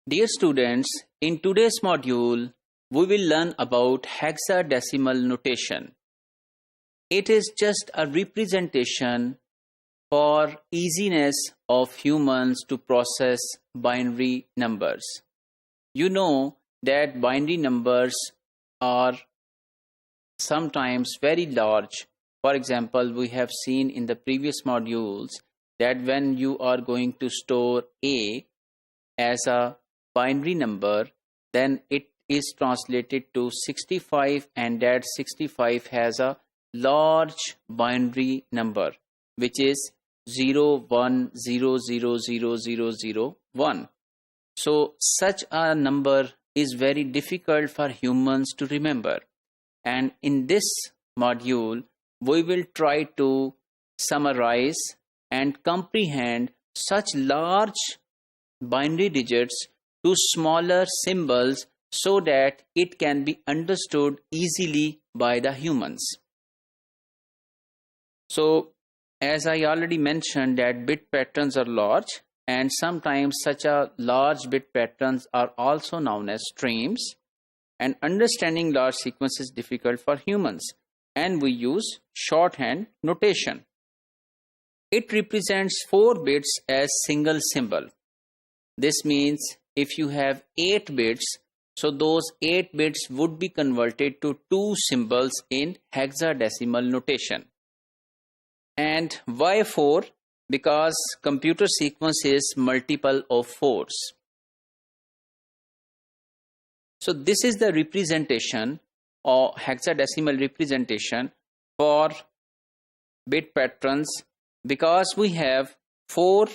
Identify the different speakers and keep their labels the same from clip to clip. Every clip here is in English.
Speaker 1: Dear students, in today's module, we will learn about hexadecimal notation. It is just a representation for easiness of humans to process binary numbers. You know that binary numbers are sometimes very large. For example, we have seen in the previous modules that when you are going to store A as a binary number, then it is translated to 65, and that 65 has a large binary number which is 01000001. So such a number is very difficult for humans to remember, and in this module we will try to summarize and comprehend such large binary digits to smaller symbols so that it can be understood easily by the humans. So, as I already mentioned, that bit patterns are large, and sometimes such a large bit patterns are also known as streams, and understanding large sequences is difficult for humans, and we use shorthand notation. It represents 4 bits as single symbol. This means if you have 8 bits, so those 8 bits would be converted to 2 symbols in hexadecimal notation. And why 4? Because computer sequence is multiple of 4s. So this is the representation or hexadecimal representation for bit patterns, because we have 4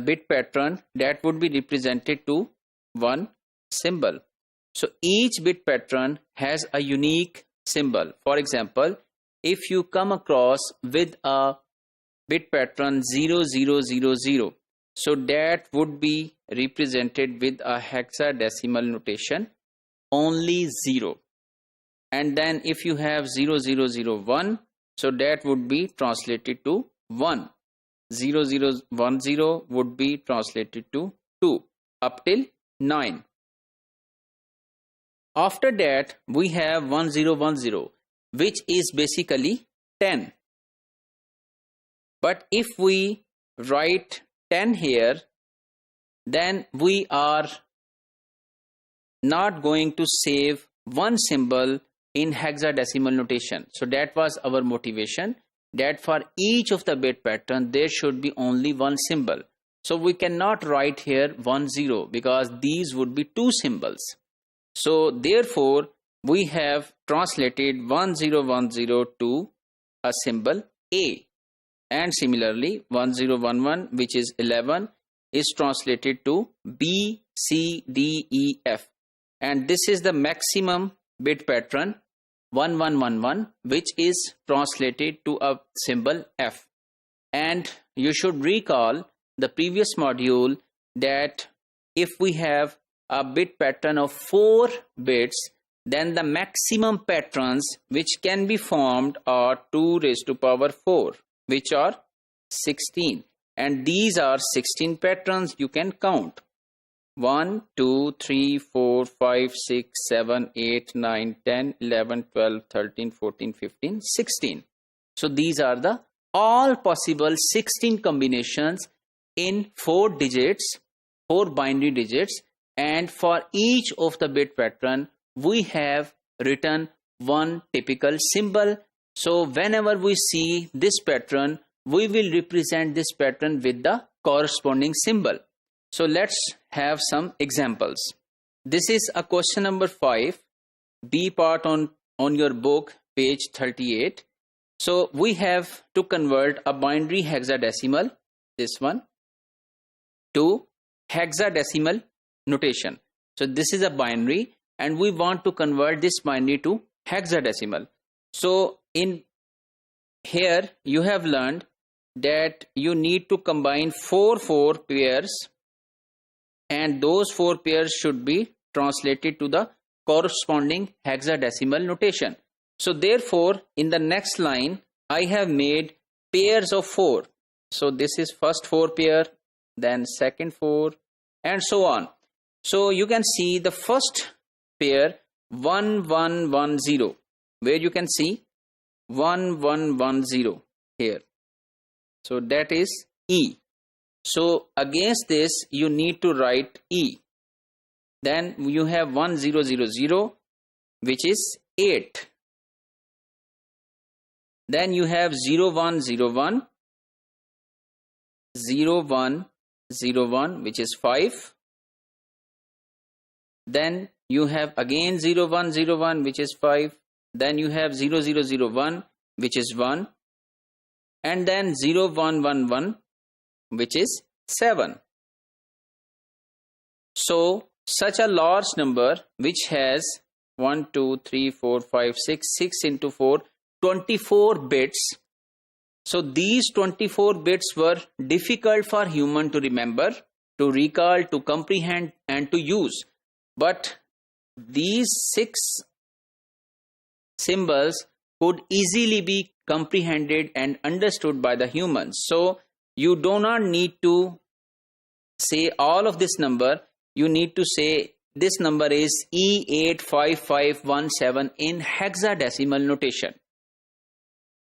Speaker 1: bit pattern that would be represented to 1 symbol. So each bit pattern has a unique symbol. For example, if you come across with a bit pattern 0000, so that would be represented with a hexadecimal notation only 0. And then if you have 0001, so that would be translated to 1. 0010 would be translated to 2 up till 9. After that we have 1010, which is basically 10. But if we write 10 here, then we are not going to save one symbol in hexadecimal notation. So that was our motivation, that for each of the bit pattern there should be only one symbol. So we cannot write here 10 because these would be 2 symbols. So therefore we have translated 1010 to a symbol A, and similarly 1011, which is 11, is translated to B, C, D, E, F, and this is the maximum bit pattern 1111, which is translated to a symbol F. And you should recall the previous module that if we have a bit pattern of 4 bits, then the maximum patterns which can be formed are 2 raised to power 4, which are 16, and these are 16 patterns you can count. 1, 2, 3, 4, 5, 6, 7, 8, 9, 10, 11, 12, 13, 14, 15, 16. So these are the all possible 16 combinations in 4 digits, 4 binary digits, and for each of the bit pattern we have written one typical symbol. So whenever we see this pattern, we will represent this pattern with the corresponding symbol. So let's have some examples. This is a question number 5, B part on your book, page 38. So we have to convert a binary hexadecimal, this one, to hexadecimal notation. So this is a binary and we want to convert this binary to hexadecimal. So in here you have learned that you need to combine 4 pairs, and those 4 pairs should be translated to the corresponding hexadecimal notation. So therefore in the next line I have made pairs of 4. So this is first 4 pair, then second 4, and so on. So you can see the first pair 1110, where you can see 1110 here. So that is E. So against this you need to write E. Then you have 1000, which is 8. Then you have 0101, 0101, which is 5. Then you have again 0101, which is 5. Then you have 0001, which is 1. And then 0111, which is 7. So such a large number which has 1, 2, 3, 4, 5, 6, 6 into 4, 24 bits. So these 24 bits were difficult for human to remember, to recall, to comprehend and to use. But these 6 symbols could easily be comprehended and understood by the humans. So you do not need to say all of this number. You need to say this number is E85517 in hexadecimal notation.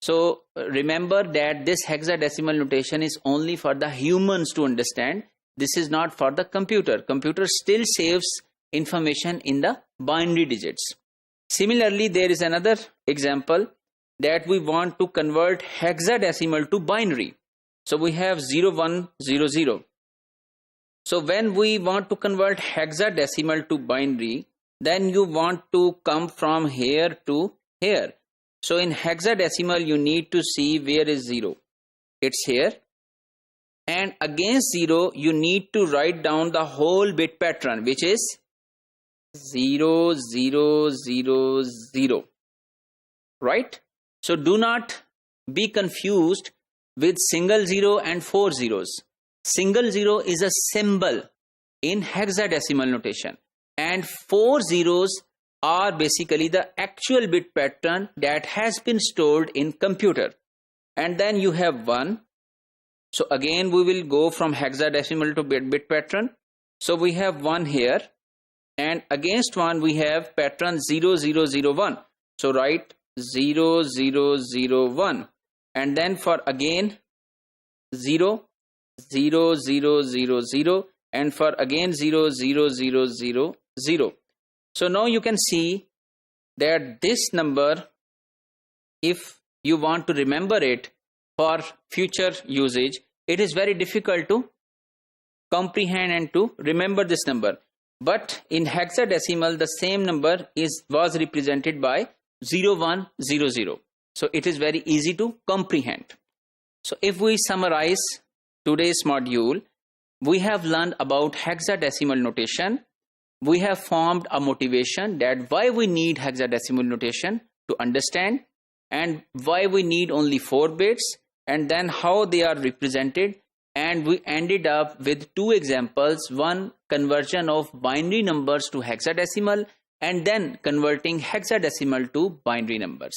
Speaker 1: So remember that this hexadecimal notation is only for the humans to understand. This is not for the computer. Computer still saves information in the binary digits. Similarly, there is another example that we want to convert hexadecimal to binary. So we have 0100. So when we want to convert hexadecimal to binary, then you want to come from here to here. So in hexadecimal, you need to see where is 0. It's here. And against 0, you need to write down the whole bit pattern, which is 0, 0, 0, 0. Right? So do not be confused with single 0 and 4 zeros. Single 0 is a symbol in hexadecimal notation, and 4 zeros are basically the actual bit pattern that has been stored in computer. And then you have 1. So again we will go from hexadecimal to bit pattern. So we have 1 here, and against 1 we have pattern 0001. So write 0001, and then for again 0, 0000, and for again 00000. So now you can see that this number, if you want to remember it for future usage, it is very difficult to comprehend and to remember this number. But in hexadecimal, the same number was represented by 0100. So it is very easy to comprehend. So if we summarize today's module, we have learned about hexadecimal notation. We have formed a motivation that why we need hexadecimal notation to understand, and why we need only 4 bits, and then how they are represented. And we ended up with 2 examples, one conversion of binary numbers to hexadecimal, and then converting hexadecimal to binary numbers.